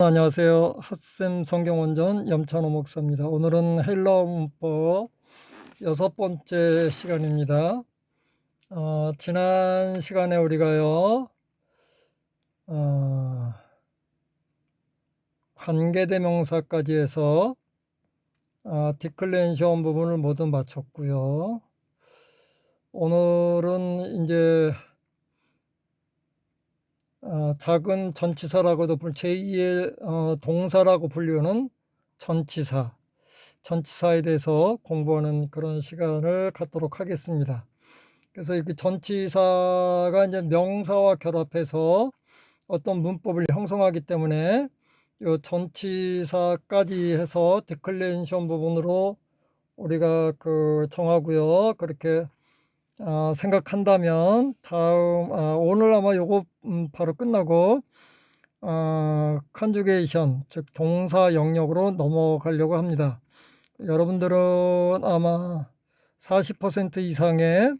안녕하세요. 핫쌤 성경원전 염찬호 목사입니다. 오늘은 헬라어 문법 6번째 시간입니다. 지난 시간에 우리가요, 관계대명사까지 해서 디클레이션 부분을 모두 마쳤고요. 오늘은 이제 작은 전치사라고도 제2의 동사라고 불리는 전치사에 대해서 공부하는 그런 시간을 갖도록 하겠습니다. 그래서 이렇게 전치사가 이제 명사와 결합해서 어떤 문법을 형성하기 때문에 이 전치사까지 해서 디클레이션 부분으로 우리가 정하고요. 그렇게 생각한다면 오늘 아마 요거 바로 끝나고 컨주게이션, 즉 동사 영역으로 넘어가려고 합니다. 여러분들은 아마 40% 이상의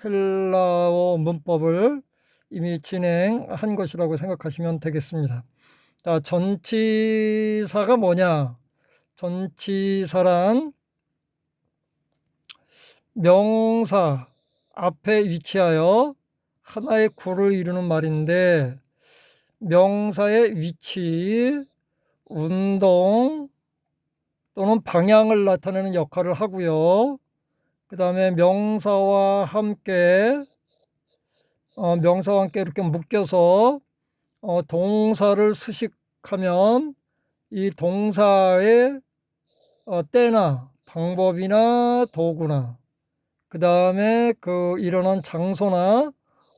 헬라어 문법을 이미 진행한 것이라고 생각하시면 되겠습니다. 자, 전치사가 뭐냐? 전치사란 명사 앞에 위치하여 하나의 구를 이루는 말인데, 명사의 위치, 운동 또는 방향을 나타내는 역할을 하고요. 그 다음에 명사와 함께 이렇게 묶여서 동사를 수식하면 이 동사의 때나 방법이나 도구나, 그 다음에 일어난 장소나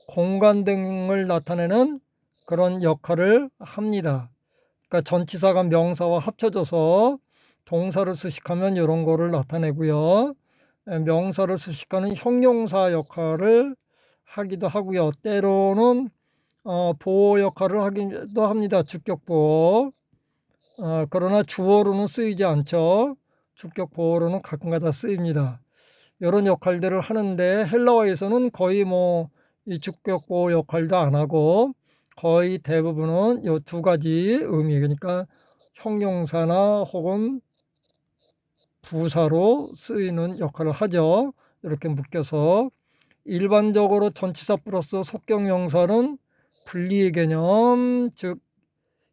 공간 등을 나타내는 그런 역할을 합니다. 그러니까 전치사가 명사와 합쳐져서 동사를 수식하면 이런 거를 나타내고요. 명사를 수식하는 형용사 역할을 하기도 하고요. 때로는 보호 역할을 하기도 합니다. 주격보호. 그러나 주어로는 쓰이지 않죠. 주격보호로는 가끔가다 쓰입니다. 이런 역할들을 하는데 헬라어에서는 거의 이 주격보호 역할도 안 하고 거의 대부분은 이 두 가지 의미, 그러니까 형용사나 혹은 부사로 쓰이는 역할을 하죠. 이렇게 묶여서 일반적으로 전치사 플러스 속격명사는 분리의 개념, 즉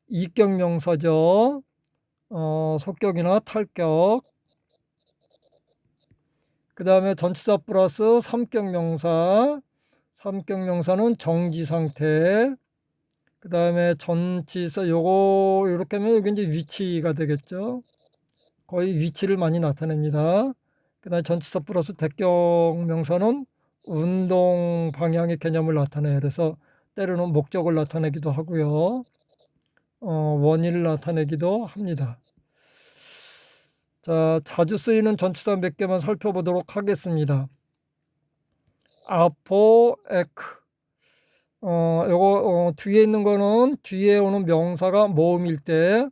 이격명사죠. 속격이나 탈격. 그 다음에 전치사 플러스 삼격명사는 정지상태. 그 다음에 전치사 이렇게 하면 여기 이제 위치가 되겠죠. 거의 위치를 많이 나타냅니다. 그 다음에 전치사 플러스 대격명사는 운동 방향의 개념을 나타내요. 그래서 때로는 목적을 나타내기도 하고요. 원인을 나타내기도 합니다. 자, 자주 쓰이는 전치사 몇 개만 살펴보도록 하겠습니다. 아포, 에크. 요거 뒤에 있는 거는 뒤에 오는 명사가 모음일 때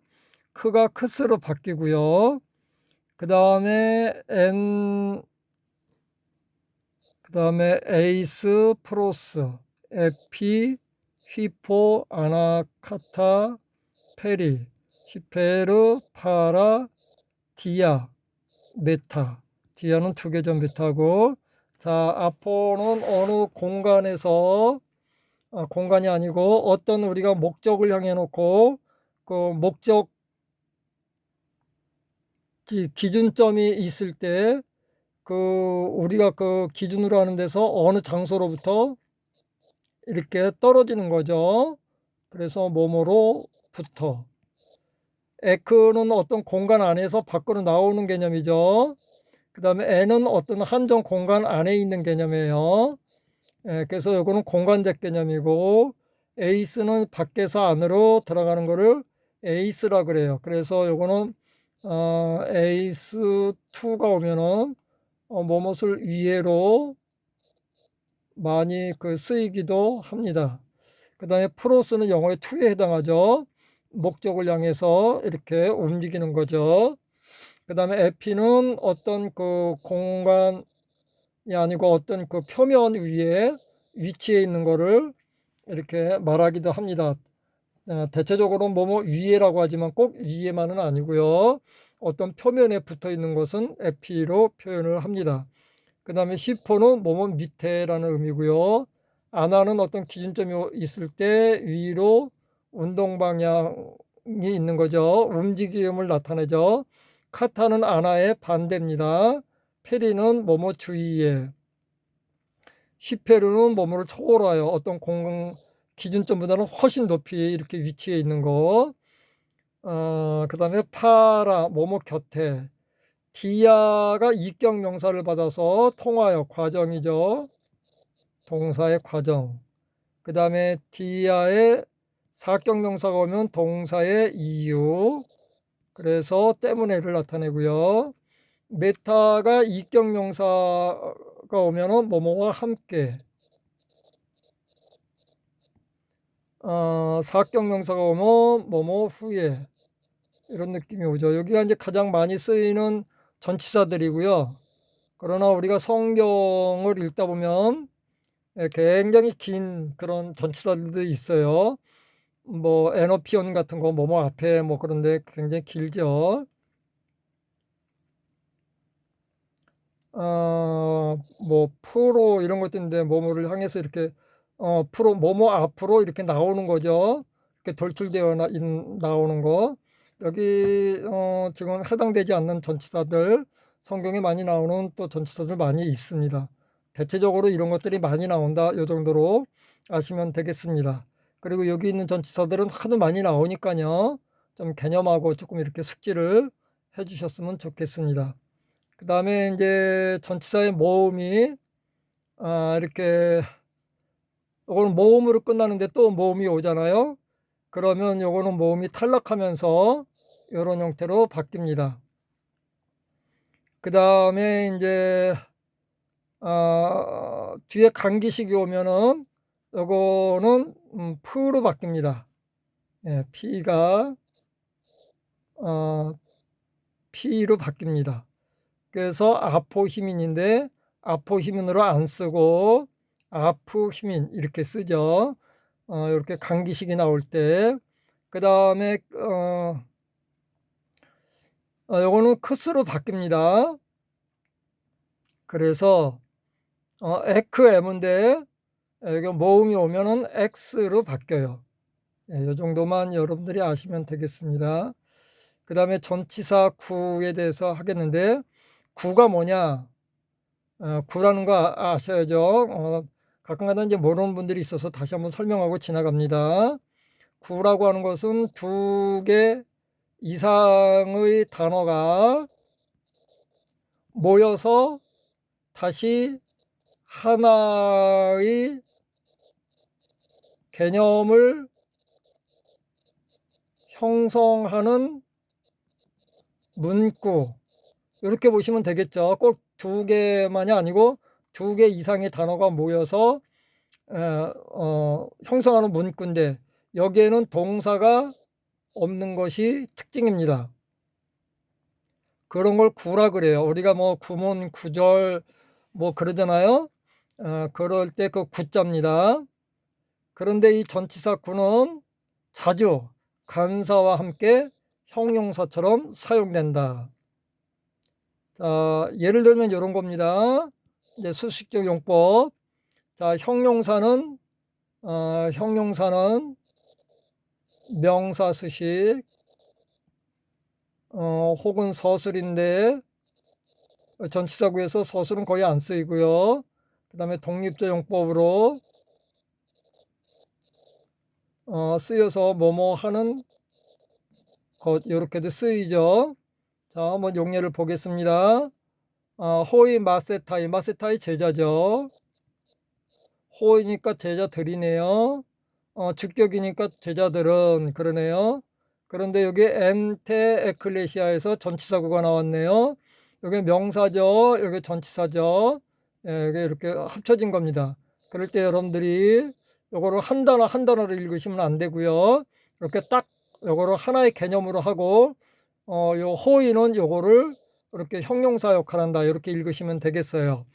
크가 크스로 바뀌고요. 그 다음에 에이스, 프로스, 에피, 휘포, 아나카타, 페리, 히페르, 파라, 디아, 메타. 디아는 두 개죠, 메타고. 자, 아포는 어느 공간에서 공간이 아니고 어떤 우리가 목적을 향해 놓고 그 목적 기준점이 있을 때 우리가 기준으로 하는 데서 어느 장소로부터 이렇게 떨어지는 거죠. 그래서 뭐뭐로부터. 에크는 어떤 공간 안에서 밖으로 나오는 개념이죠. 그 다음에 에는 어떤 한정 공간 안에 있는 개념이에요. 그래서 이거는 공간적 개념이고, 에이스는 밖에서 안으로 들어가는 거를 에이스라 그래요. 그래서 이거는 에이스 2가 오면은 뭐뭇을 위에로 많이 쓰이기도 합니다. 그 다음에 프로스는 영어의 to에 해당하죠. 목적을 향해서 이렇게 움직이는 거죠. 그 다음에 에피는 어떤 공간이 아니고 어떤 표면 위에 위치해 있는 거를 이렇게 말하기도 합니다. 대체적으로 뭐뭐 위에라고 하지만 꼭 위에만은 아니고요. 어떤 표면에 붙어 있는 것은 에피로 표현을 합니다. 그 다음에 히포는 뭐뭐 밑에라는 의미고요. 아나는 어떤 기준점이 있을 때 위로 운동 방향이 있는 거죠. 움직임을 나타내죠. 카타는 아나의 반대입니다. 페리는 뭐뭐 주위에. 히페르는 뭐뭐를 초월하여 어떤 기준점보다는 훨씬 높이 이렇게 위치해 있는 거. 그 다음에 파라, 뭐뭐 곁에. 디아가 이격 명사를 받아서 통하여 과정이죠. 동사의 과정. 그 다음에 디아의 사격 명사가 오면 동사의 이유. 그래서 때문에를 나타내고요. 메타가 이격 명사가 오면은 뭐뭐와 함께. 사격 명사가 오면 뭐뭐 후에. 이런 느낌이 오죠. 여기가 이제 가장 많이 쓰이는 전치사들이고요. 그러나 우리가 성경을 읽다 보면 굉장히 긴 그런 전치사들도 있어요. 뭐 에너피온 같은 거 뭐뭐 앞에 뭐 그런데 굉장히 길죠. 뭐 프로 이런 것들인데 뭐뭐를 향해서 이렇게 프로 뭐뭐 앞으로 이렇게 나오는 거죠. 이렇게 돌출되어 나오는 거. 여기 지금 해당되지 않는 전치사들 성경에 많이 나오는 또 전치사들 많이 있습니다. 대체적으로 이런 것들이 많이 나온다. 이 정도로 아시면 되겠습니다. 그리고 여기 있는 전치사들은 하도 많이 나오니까요. 좀 개념하고 조금 이렇게 숙지를 해주셨으면 좋겠습니다. 그 다음에 이제 전치사의 모음이 이렇게 이거는 모음으로 끝나는데 또 모음이 오잖아요. 그러면 요거는 모음이 탈락하면서 이런 형태로 바뀝니다. 그 다음에 이제 뒤에 강기식이 오면은 요거는 프로 바뀝니다. 예, P가 P로 바뀝니다. 그래서 아포히민인데 아포히민으로 안 쓰고 아프히민 이렇게 쓰죠. 이렇게 강기식이 나올 때. 그 다음에 요거는 크스로 바뀝니다. 그래서 에크엠인데 여기 모음이 오면은 X로 바뀌어요. 예, 이 정도만 여러분들이 아시면 되겠습니다. 그 다음에 전치사 구에 대해서 하겠는데 구가 뭐냐? 구라는 거 아셔야죠. 가끔가다 이제 모르는 분들이 있어서 다시 한번 설명하고 지나갑니다. 구라고 하는 것은 두 개 이상의 단어가 모여서 다시 하나의 개념을 형성하는 문구 이렇게 보시면 되겠죠. 꼭 두 개만이 아니고 두 개 이상의 단어가 모여서 형성하는 문구인데 여기에는 동사가 없는 것이 특징입니다. 그런 걸 구라 그래요. 우리가 뭐 구문, 구절 뭐 그러잖아요. 그럴 때 그 구자입니다. 그런데 이 전치사 구는 자주 간사와 함께 형용사처럼 사용된다. 자, 예를 들면 이런 겁니다. 이제 수식적 용법. 자, 형용사는 명사 수식 혹은 서술인데 전치사구에서 서술은 거의 안 쓰이고요. 그 다음에 독립적 용법으로 쓰여서 뭐뭐 하는 것 이렇게도 쓰이죠. 자, 한번 용례를 보겠습니다. 호이 마세타이 제자죠. 호이니까 제자들이네요. 주격이니까 제자들은 그러네요. 그런데 여기 엔테 에클레시아에서 전치사구가 나왔네요. 여기 명사죠. 여기 전치사죠. 예, 이게 이렇게 합쳐진 겁니다. 그럴 때 여러분들이 요거를 한 단어 한 단어를 읽으시면 안 되고요. 이렇게 딱 요거를 하나의 개념으로 하고 요 호의는 요거를 이렇게 형용사 역할한다. 이렇게 읽으시면 되겠어요.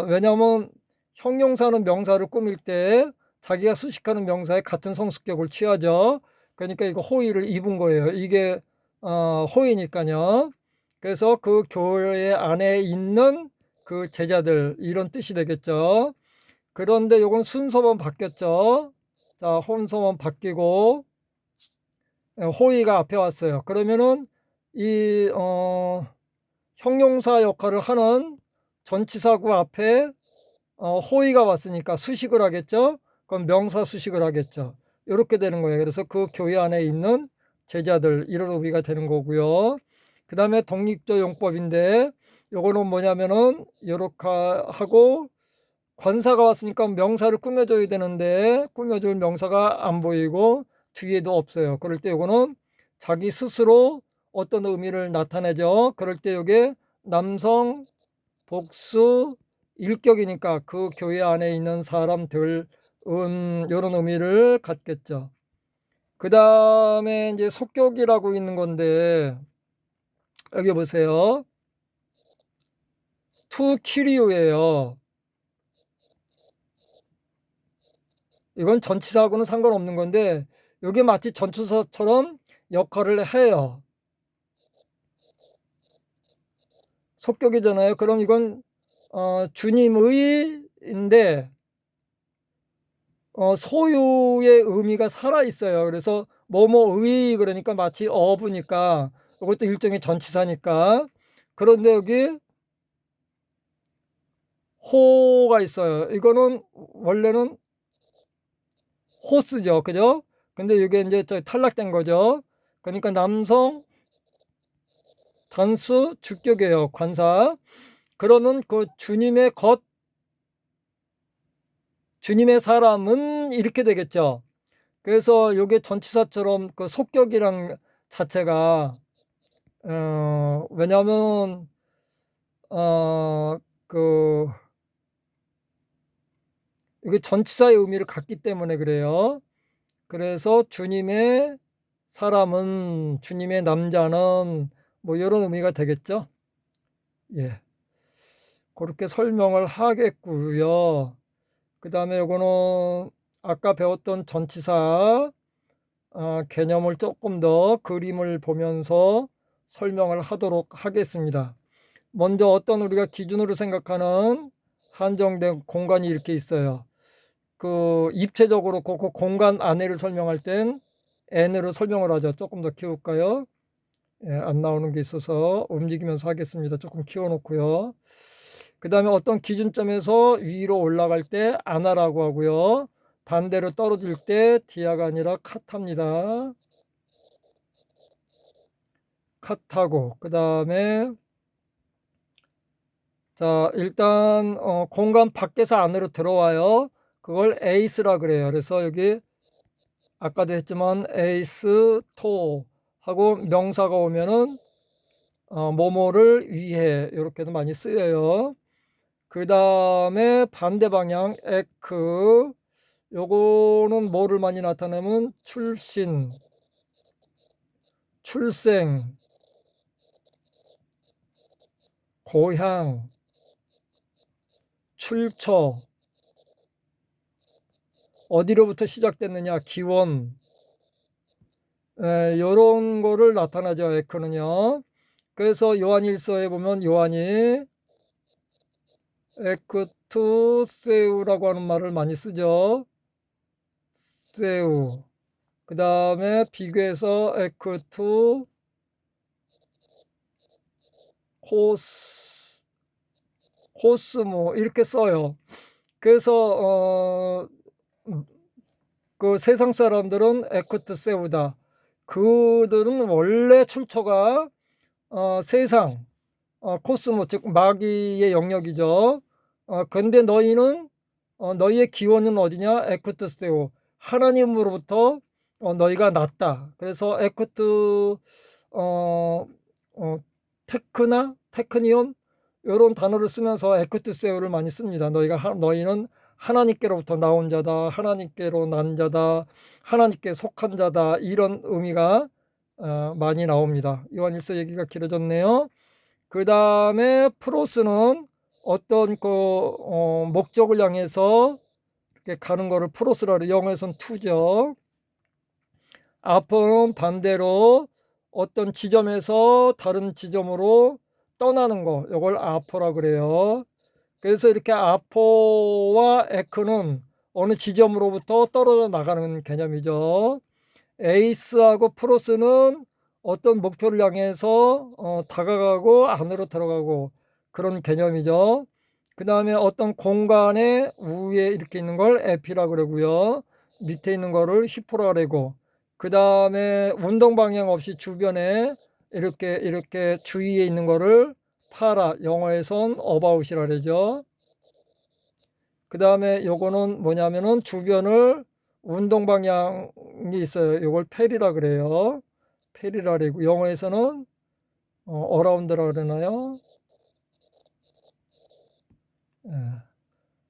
왜냐하면 형용사는 명사를 꾸밀 때 자기가 수식하는 명사에 같은 성수격을 취하죠. 그러니까 이거 호의를 입은 거예요. 이게 호의니까요. 그래서 그 교회 안에 있는 그 제자들 이런 뜻이 되겠죠. 그런데 요건 순서만 바뀌었죠. 자, 혼서만 바뀌고 호의가 앞에 왔어요. 그러면은 이 형용사 역할을 하는 전치사구 앞에 호의가 왔으니까 수식을 하겠죠. 그럼 명사 수식을 하겠죠. 이렇게 되는 거예요. 그래서 그 교회 안에 있는 제자들 이런 의미가 되는 거고요. 그 다음에 독립조 용법인데 요거는 뭐냐면은 이렇게 하고 관사가 왔으니까 명사를 꾸며줘야 되는데 꾸며줄 명사가 안 보이고 뒤에도 없어요. 그럴 때 요거는 자기 스스로 어떤 의미를 나타내죠. 그럴 때 요게 남성 복수 일격이니까 그 교회 안에 있는 사람들은 이런 의미를 갖겠죠. 그 다음에 이제 속격이라고 있는 건데 여기 보세요. 투 키리우예요. 이건 전치사하고는 상관없는 건데 이게 마치 전치사처럼 역할을 해요. 속격이잖아요. 그럼 이건 주님의인데 소유의 의미가 살아 있어요. 그래서 뭐뭐의 그러니까 마치 어부니까 이것도 일종의 전치사니까. 그런데 여기 호가 있어요. 이거는 원래는 호스죠. 그죠? 근데 이게 이제 탈락된 거죠. 그러니까 남성 단수 주격이에요. 관사. 그러면 그 주님의 사람은 이렇게 되겠죠. 그래서 이게 전치사처럼 그 속격이랑 자체가 왜냐하면 그 이게 전치사의 의미를 갖기 때문에 그래요. 그래서 주님의 사람은 주님의 남자는 뭐 이런 의미가 되겠죠. 예, 그렇게 설명을 하겠고요. 그 다음에 요거는 아까 배웠던 전치사 개념을 조금 더 그림을 보면서 설명을 하도록 하겠습니다. 먼저 어떤 우리가 기준으로 생각하는 한정된 공간이 이렇게 있어요. 그 입체적으로 그 공간 안에를 설명할 땐 n으로 설명을 하죠. 조금 더 키울까요? 예, 안 나오는 게 있어서 움직이면서 하겠습니다. 조금 키워놓고요. 그 다음에 어떤 기준점에서 위로 올라갈 때 아나라고 하고요. 반대로 떨어질 때 디아가 아니라 카타입니다. 카타고 그 다음에 자 일단 공간 밖에서 안으로 들어와요. 그걸 에이스라 그래요. 그래서 여기 아까도 했지만 에이스 토 하고 명사가 오면은 뭐뭐를 위해 이렇게도 많이 쓰여요. 그 다음에 반대 방향 에크 요거는 뭐를 많이 나타내면 출신, 출생, 고향, 출처 어디로부터 시작됐느냐 기원 요런 거를 나타나죠. 에크는요. 그래서 요한일서에 보면 요한이 에크투세우라고 하는 말을 많이 쓰죠. 세우. 그 다음에 비교해서 에크투 코스모 이렇게 써요. 그래서 그 세상 사람들은 에크투세우다. 그들은 원래 출처가 세상 코스모 즉 마귀의 영역이죠. 근데 너희는 너희의 기원은 어디냐? 에크투세오 하나님으로부터 너희가 났다. 그래서 에크투 어, 테크니온 이런 단어를 쓰면서 에크투세오를 많이 씁니다. 너희는 하나님께로부터 나온 자다, 하나님께로 난 자다, 하나님께 속한 자다 이런 의미가 많이 나옵니다. 요한일서 얘기가 길어졌네요. 그 다음에 프로스는 어떤 그 목적을 향해서 가는 거를 프로스라 그래요. 영어에서는 to죠. apo는 반대로 어떤 지점에서 다른 지점으로 떠나는 거, 이걸 apo라 그래요. 그래서 이렇게 apo와 eco는 어느 지점으로부터 떨어져 나가는 개념이죠. ace하고 프로스는 어떤 목표를 향해서 다가가고 안으로 들어가고 그런 개념이죠. 그 다음에 어떤 공간에 위에 이렇게 있는 걸 epi라 그러고요. 밑에 있는 거를 히포라 그러고, 그 다음에 운동 방향 없이 주변에 이렇게 주위에 있는 거를 파라, 영어에선 about이라 그러죠. 그 다음에 요거는 뭐냐면은 주변을 운동 방향이 있어요. 요걸 페리라 그래요. 페리라 그러고, 영어에서는 어라운드라 그러나요? 예.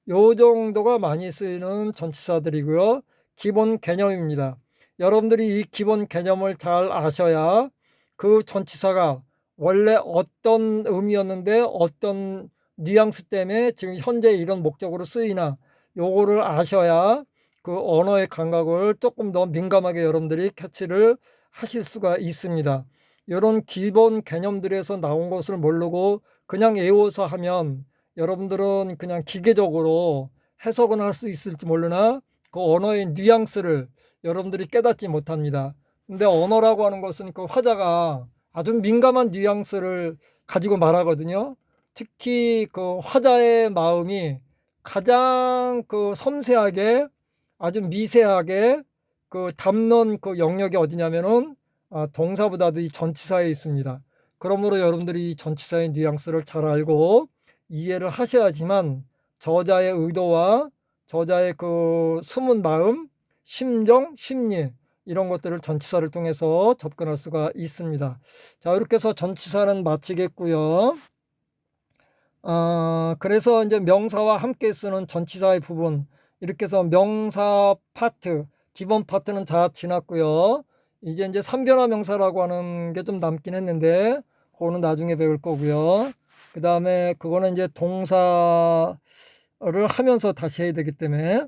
요 정도가 많이 쓰이는 전치사들이고요. 기본 개념입니다. 여러분들이 이 기본 개념을 잘 아셔야 그 전치사가 원래 어떤 의미였는데 어떤 뉘앙스 때문에 지금 현재 이런 목적으로 쓰이나, 요거를 아셔야 그 언어의 감각을 조금 더 민감하게 여러분들이 캐치를 하실 수가 있습니다. 이런 기본 개념들에서 나온 것을 모르고 그냥 외워서 하면 여러분들은 그냥 기계적으로 해석은 할 수 있을지 모르나 그 언어의 뉘앙스를 여러분들이 깨닫지 못합니다. 근데 언어라고 하는 것은 그 화자가 아주 민감한 뉘앙스를 가지고 말하거든요. 특히 그 화자의 마음이 가장 그 섬세하게, 아주 미세하게 그 담는 그 영역이 어디냐면은 동사보다도 이 전치사에 있습니다. 그러므로 여러분들이 이 전치사의 뉘앙스를 잘 알고 이해를 하셔야지만 저자의 의도와 저자의 그 숨은 마음, 심정, 심리, 이런 것들을 전치사를 통해서 접근할 수가 있습니다. 자, 이렇게 해서 전치사는 마치겠고요. 그래서 이제 명사와 함께 쓰는 전치사의 부분, 이렇게 해서 명사 파트, 기본 파트는 다 지났고요. 이제 삼변화 명사라고 하는 게 좀 남긴 했는데 그거는 나중에 배울 거고요. 그 다음에 그거는 이제 동사를 하면서 다시 해야 되기 때문에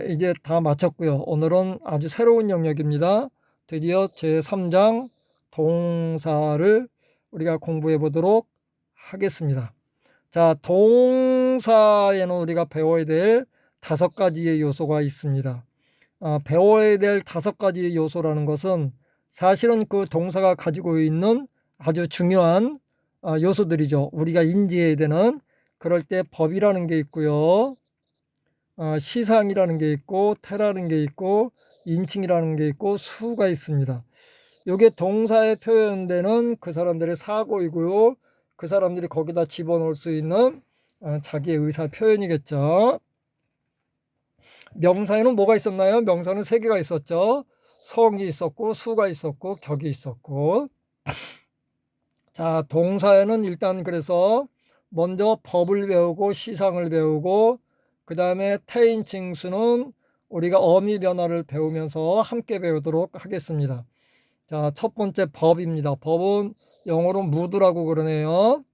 이제 다 마쳤고요. 오늘은 아주 새로운 영역입니다. 드디어 제3장 동사를 우리가 공부해 보도록 하겠습니다. 자, 동사에는 우리가 배워야 될 5가지의 요소가 있습니다. 배워야 될 5가지의 요소라는 것은 사실은 그 동사가 가지고 있는 아주 중요한 요소들이죠. 우리가 인지해야 되는, 그럴 때 법이라는 게 있고요. 시상이라는 게 있고, 태라는 게 있고, 인칭이라는 게 있고, 수가 있습니다. 이게 동사에 표현되는 그 사람들의 사고이고요. 그 사람들이 거기다 집어넣을 수 있는 자기의 의사 표현이겠죠. 명사에는 뭐가 있었나요? 명사는 3개가 있었죠. 성이 있었고, 수가 있었고, 격이 있었고. 자, 동사에는 일단 그래서 먼저 법을 배우고 시상을 배우고, 그 다음에 태인칭수는 우리가 어미 변화를 배우면서 함께 배우도록 하겠습니다. 자, 첫 번째 법입니다. 법은 영어로 무드라고 그러네요.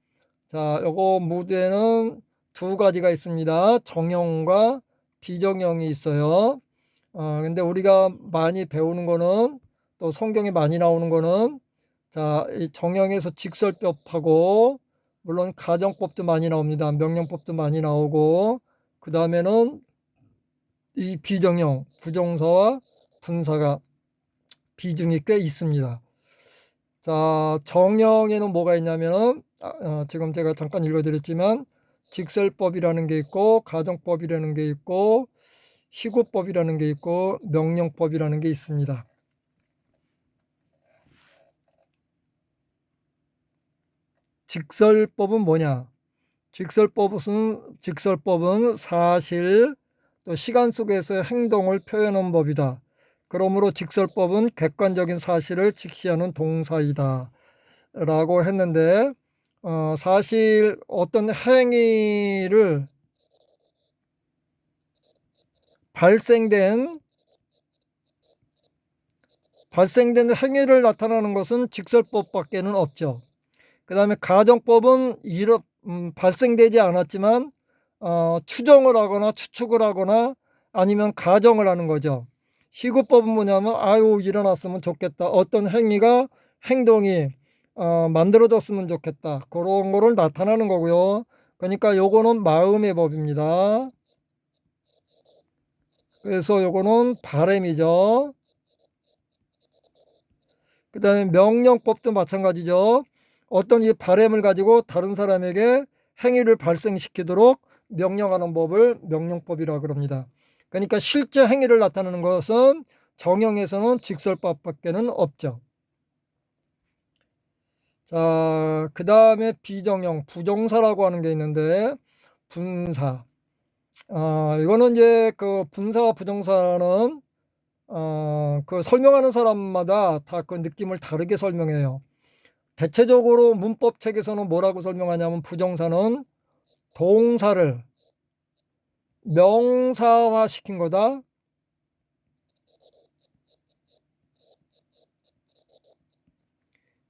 자, 요거 무드에는 2가지가 있습니다. 정형과 비정형이 있어요. 근데 우리가 많이 배우는 거는, 또 성경에 많이 나오는 거는, 자, 이 정형에서 직설법하고, 물론 가정법도 많이 나옵니다. 명령법도 많이 나오고, 그 다음에는 이 비정형, 부정사와 분사가 비중이 꽤 있습니다. 자, 정형에는 뭐가 있냐면 지금 제가 잠깐 읽어드렸지만 직설법이라는 게 있고, 가정법이라는 게 있고, 희구법이라는 게 있고, 명령법이라는 게 있습니다. 직설법은 뭐냐? 직설법은 사실 또 시간 속에서의 행동을 표현하는 법이다. 그러므로 직설법은 객관적인 사실을 직시하는 동사이다 라고 했는데, 사실 어떤 행위를 발생된 행위를 나타나는 것은 직설법밖에는 없죠. 그 다음에 가정법은 발생되지 않았지만 추정을 하거나 추측을 하거나 아니면 가정을 하는 거죠. 시구법은 뭐냐면 아유 일어났으면 좋겠다. 어떤 행위가 행동이 만들어졌으면 좋겠다. 그런 거를 나타나는 거고요. 그러니까 요거는 마음의 법입니다. 그래서 요거는 바람이죠. 그 다음에 명령법도 마찬가지죠. 어떤 이 바람을 가지고 다른 사람에게 행위를 발생시키도록 명령하는 법을 명령법이라고 그럽니다. 그러니까 실제 행위를 나타내는 것은 정형에서는 직설법밖에는 없죠. 자, 그 다음에 비정형, 부정사라고 하는 게 있는데, 분사. 이거는 이제 그 분사와 부정사는 그 설명하는 사람마다 다 그 느낌을 다르게 설명해요. 대체적으로 문법 책에서는 뭐라고 설명하냐면 부정사는 동사를 명사화 시킨 거다.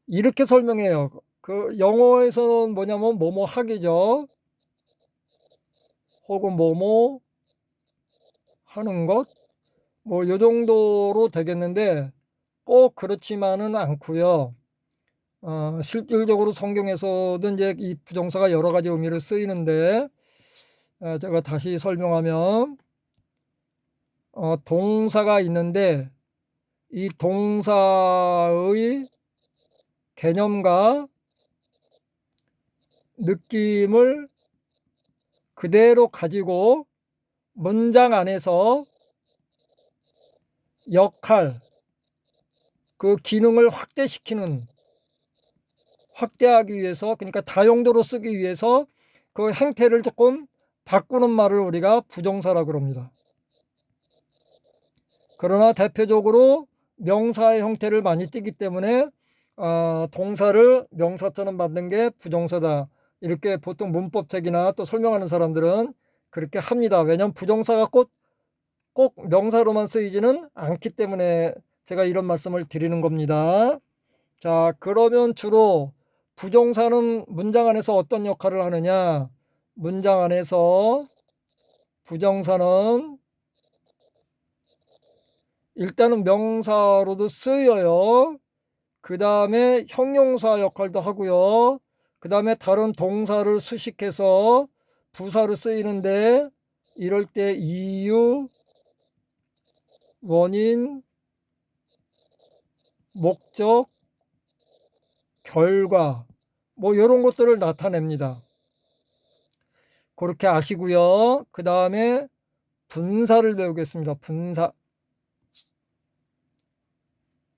이렇게 설명해요. 그 영어에서는 뭐냐면 뭐뭐 하기죠. 혹은 뭐뭐 하는 것. 뭐 요 정도로 되겠는데 꼭 그렇지만은 않고요. 실질적으로 성경에서도 이제 이 부정사가 여러 가지 의미로 쓰이는데 제가 다시 설명하면 동사가 있는데 이 동사의 개념과 느낌을 그대로 가지고 문장 안에서 역할, 그 기능을 확대하기 위해서, 그러니까 다용도로 쓰기 위해서 그 행태를 조금 바꾸는 말을 우리가 부정사라고 합니다. 그러나 대표적으로 명사의 형태를 많이 띠기 때문에 동사를 명사처럼 만든 게 부정사다. 이렇게 보통 문법책이나 또 설명하는 사람들은 그렇게 합니다. 왜냐하면 부정사가 꼭 명사로만 쓰이지는 않기 때문에 제가 이런 말씀을 드리는 겁니다. 자, 그러면 주로 부정사는 문장 안에서 어떤 역할을 하느냐? 문장 안에서 부정사는 일단은 명사로도 쓰여요. 그 다음에 형용사 역할도 하고요. 그 다음에 다른 동사를 수식해서 부사로 쓰이는데 이럴 때 이유, 원인, 목적, 결과 뭐 이런 것들을 나타냅니다. 그렇게 아시고요. 그 다음에 분사를 배우겠습니다. 분사.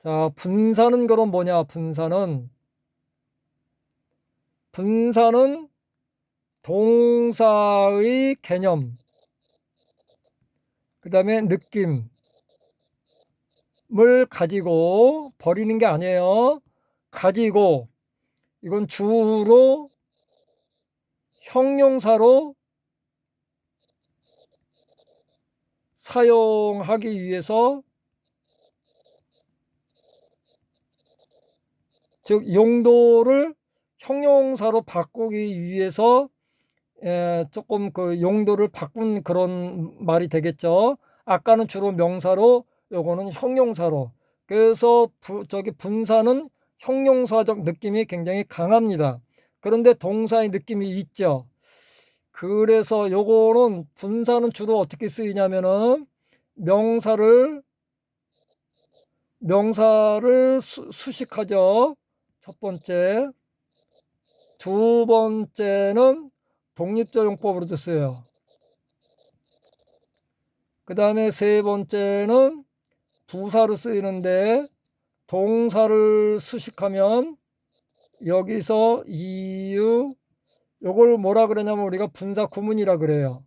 자, 분사는 그럼 뭐냐? 분사는 동사의 개념, 그 다음에 느낌을 가지고 버리는 게 아니에요. 가지고 이건 주로 형용사로 사용하기 위해서, 즉 용도를 형용사로 바꾸기 위해서 조금 그 용도를 바꾼 그런 말이 되겠죠. 아까는 주로 명사로, 요거는 형용사로. 그래서 분사는 형용사적 느낌이 굉장히 강합니다. 그런데 동사의 느낌이 있죠. 그래서 요거는 분사는 주로 어떻게 쓰이냐면은 명사를 수식하죠. 첫 번째. 두 번째는 독립조용법으로도 써요. 그 다음에 세 번째는 부사로 쓰이는데 동사를 수식하면 여기서 이유, 요걸 뭐라 그러냐면 우리가 분사 구문이라 그래요.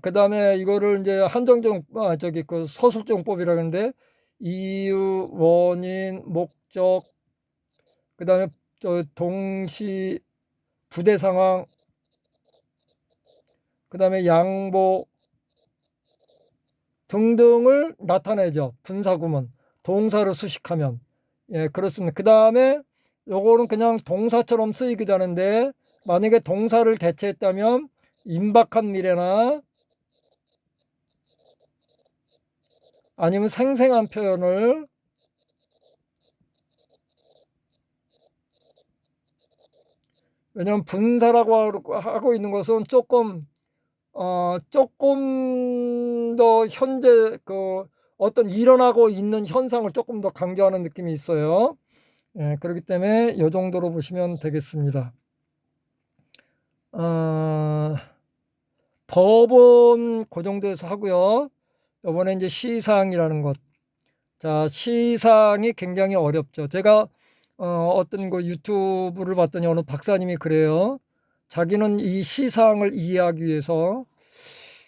그 다음에 이거를 이제 한정적, 그 서술정법이라 그러는데 이유, 원인, 목적, 그 다음에 동시, 부대 상황, 그 다음에 양보 등등을 나타내죠. 분사구문. 동사를 수식하면. 예, 그렇습니다. 그 다음에 요거는 그냥 동사처럼 쓰이기도 하는데 만약에 동사를 대체했다면 임박한 미래나 아니면 생생한 표현을 왜냐하면 분사라고 하고 있는 것은 조금 더 현재 어떤 일어나고 있는 현상을 조금 더 강조하는 느낌이 있어요. 예, 그렇기 때문에 이 정도로 보시면 되겠습니다. 법은 그 정도에서 하고요. 이번에 이제 시상이라는 것. 자, 시상이 굉장히 어렵죠. 제가 어떤 유튜브를 봤더니 어느 박사님이 그래요. 자기는 이 시상을 이해하기 위해서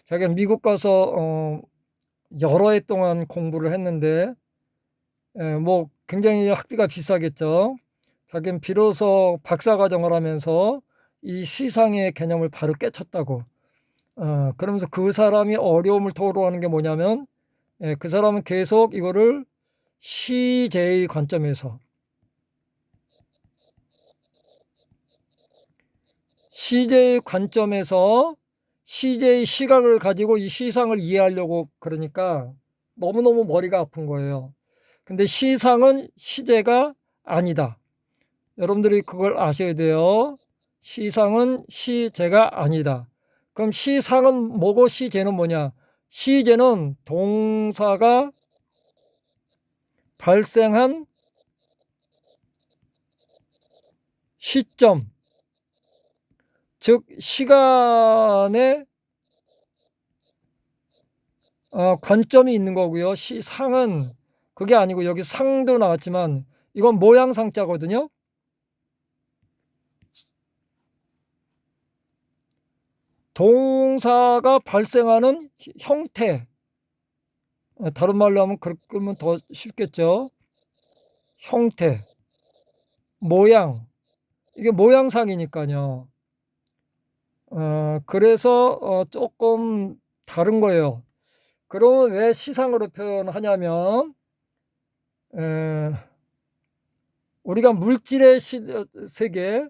자기가 미국 가서 여러 해 동안 공부를 했는데 뭐 굉장히 학비가 비싸겠죠. 자기는 비로소 박사과정을 하면서 이 시상의 개념을 바로 깨쳤다고. 그러면서 그 사람이 어려움을 토로하는 게 뭐냐면 그 사람은 계속 이거를 시제의 관점에서 시제의 관점에서 시제의 시각을 가지고 이 시상을 이해하려고 그러니까 너무너무 머리가 아픈 거예요. 근데 시상은 시제가 아니다. 여러분들이 그걸 아셔야 돼요. 시상은 시제가 아니다. 그럼 시상은 뭐고 시제는 뭐냐? 시제는 동사가 발생한 시점, 즉 시간에 관점이 있는 거고요. 시상은 그게 아니고 여기 상도 나왔지만 이건 모양상자거든요. 동사가 발생하는 형태, 다른 말로 하면 그러면 더 쉽겠죠. 형태, 모양, 이게 모양상이니까요. 그래서 조금 다른 거예요. 그러면 왜 시상으로 표현하냐면 우리가 물질의 세계,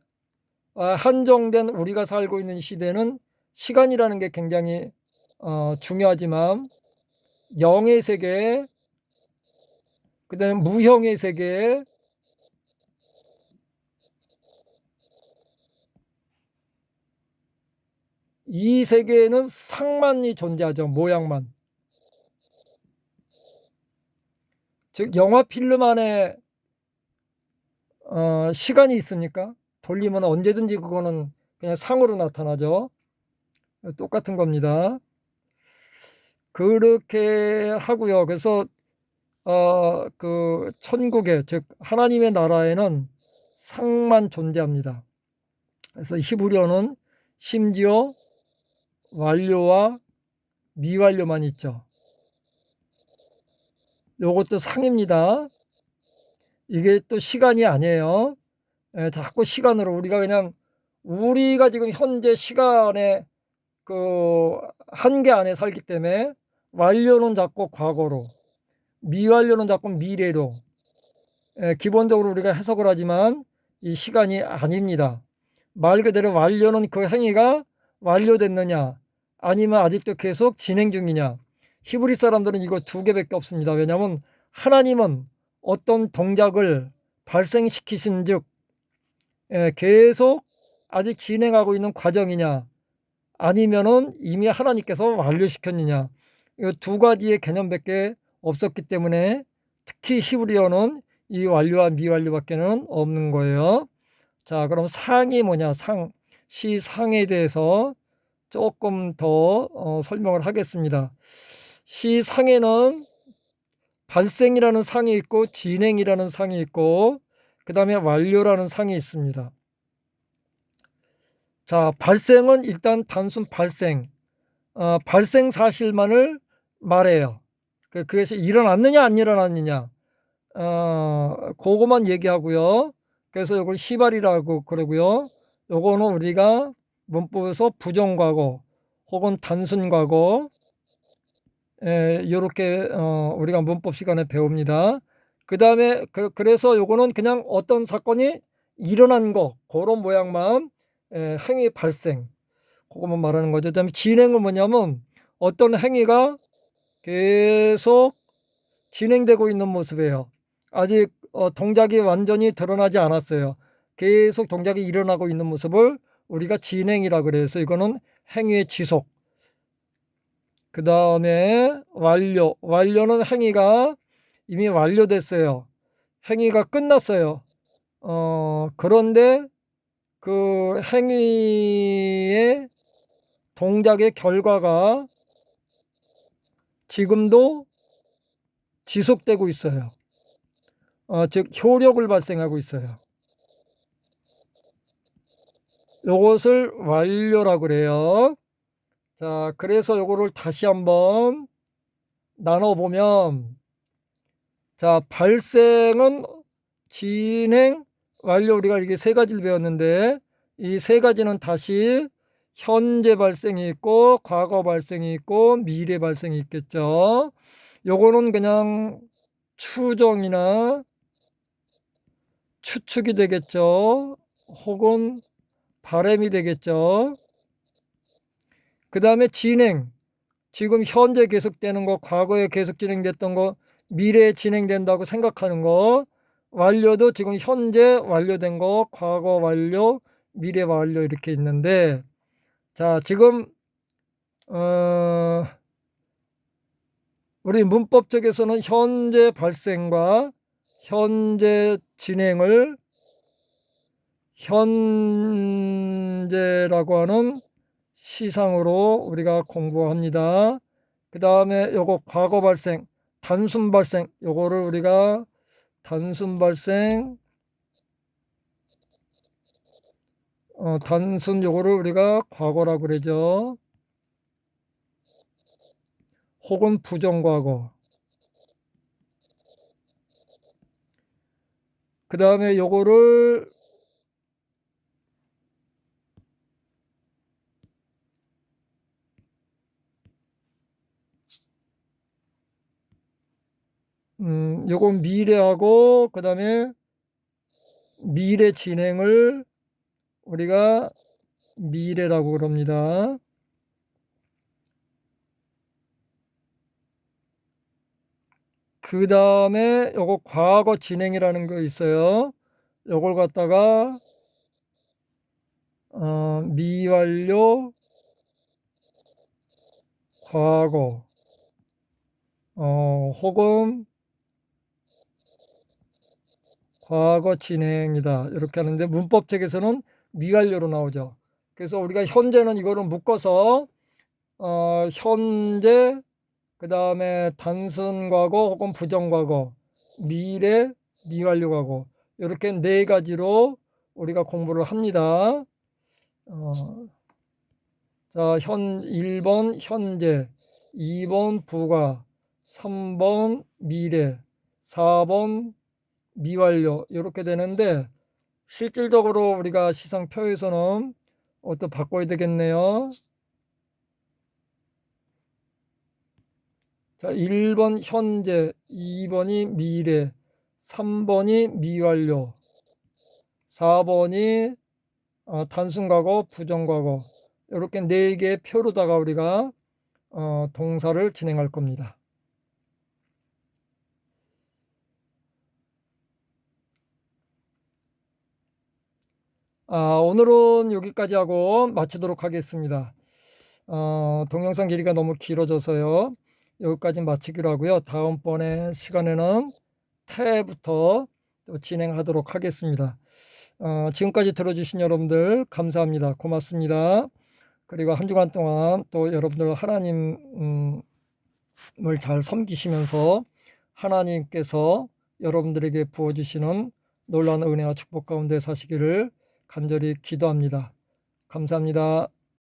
한정된 우리가 살고 있는 시대는 시간이라는 게 굉장히 중요하지만 영의 세계, 그 다음에 무형의 세계, 이 세계에는 상만이 존재하죠. 모양만. 즉 영화 필름 안에 시간이 있습니까? 돌리면 언제든지 그거는 그냥 상으로 나타나죠. 똑같은 겁니다. 그렇게 하고요. 그래서 그 천국에, 즉 하나님의 나라에는 상만 존재합니다. 그래서 히브리어는 심지어 완료와 미완료만 있죠. 요것도 상입니다. 이게 또 시간이 아니에요. 자꾸 시간으로 우리가 지금 현재 시간의 그 한계 안에 살기 때문에 완료는 자꾸 과거로, 미완료는 자꾸 미래로, 기본적으로 우리가 해석을 하지만 이 시간이 아닙니다. 말 그대로 완료는 그 행위가 완료됐느냐 아니면 아직도 계속 진행 중이냐. 히브리 사람들은 이거 두 개밖에 없습니다. 왜냐하면 하나님은 어떤 동작을 발생시키신 즉 계속 아직 진행하고 있는 과정이냐 아니면은 이미 하나님께서 완료시켰느냐, 이 두 가지의 개념밖에 없었기 때문에 특히 히브리어는 이 완료와 미완료밖에는 없는 거예요. 자, 그럼 상이 뭐냐? 시상에 대해서 조금 더 설명을 하겠습니다. 시상에는 발생이라는 상이 있고 진행이라는 상이 있고 그 다음에 완료라는 상이 있습니다. 자, 발생은 일단 단순 발생, 발생 사실만을 말해요. 그것이 일어났느냐 안 일어났느냐, 그거만 얘기하고요. 그래서 이걸 시발이라고 그러고요. 요거는 우리가 문법에서 부정과거 혹은 단순과거 이렇게 우리가 문법 시간에 배웁니다. 그 다음에 그래서 요거는 그냥 어떤 사건이 일어난 거 그런 모양만 행위 발생 그것만 말하는 거죠. 그다음에 진행은 뭐냐면 어떤 행위가 계속 진행되고 있는 모습이에요. 아직 동작이 완전히 드러나지 않았어요. 계속 동작이 일어나고 있는 모습을 우리가 진행이라 그래서 이거는 행위의 지속. 그 다음에 완료. 완료는 행위가 이미 완료됐어요. 행위가 끝났어요. 그런데 그 행위의 동작의 결과가 지금도 지속되고 있어요. 즉 효력을 발생하고 있어요. 요것을 완료라고 그래요. 자, 그래서 요거를 다시 한번 나눠보면, 자, 발생은 진행, 완료. 우리가 이게 세 가지를 배웠는데 이 세 가지는 다시 현재 발생이 있고 과거 발생이 있고 미래 발생이 있겠죠. 요거는 그냥 추정이나 추측이 되겠죠. 혹은 바람이 되겠죠. 그 다음에 진행, 지금 현재 계속되는 거, 과거에 계속 진행됐던 거, 미래에 진행된다고 생각하는 거, 완료도 지금 현재 완료된 거, 과거 완료, 미래 완료 이렇게 있는데, 자, 지금 우리 문법 쪽에서는 현재 발생과 현재 진행을 현재라고 하는 시상으로 우리가 공부합니다. 그 다음에 요거 과거 발생, 단순 발생, 요거를 우리가 단순 발생, 단순 요거를 우리가 과거라고 그러죠. 혹은 부정과거. 그 다음에 요거를 요건 미래하고 그 다음에 미래 진행을 우리가 미래라고 그럽니다. 그 다음에 요거 과거 진행이라는 거 있어요. 요걸 갖다가 미완료 과거 혹은 과거 진행이다 이렇게 하는데 문법책에서는 미완료로 나오죠. 그래서 우리가 현재는 이거를 묶어서 현재 그 다음에 단순 과거 혹은 부정 과거 미래 미완료 과거 이렇게 네 가지로 우리가 공부를 합니다. 자, 1번 현재, 2번 부가, 3번 미래, 4번 미완료 이렇게 되는데 실질적으로 우리가 시상표에서는 또 바꿔야 되겠네요. 자, 1번 현재, 2번이 미래, 3번이 미완료, 4번이 단순과거, 부정과거 이렇게 네 개의 표로다가 우리가 동사를 진행할 겁니다. 오늘은 여기까지 하고 마치도록 하겠습니다. 동영상 길이가 너무 길어져서요. 여기까지 마치기로 하고요. 다음번에 시간에는 태부터 또 진행하도록 하겠습니다. 지금까지 들어주신 여러분들 감사합니다. 고맙습니다. 그리고 한 주간 동안 또 여러분들 하나님을 잘 섬기시면서 하나님께서 여러분들에게 부어주시는 놀라운 은혜와 축복 가운데 사시기를 간절히 기도합니다. 감사합니다.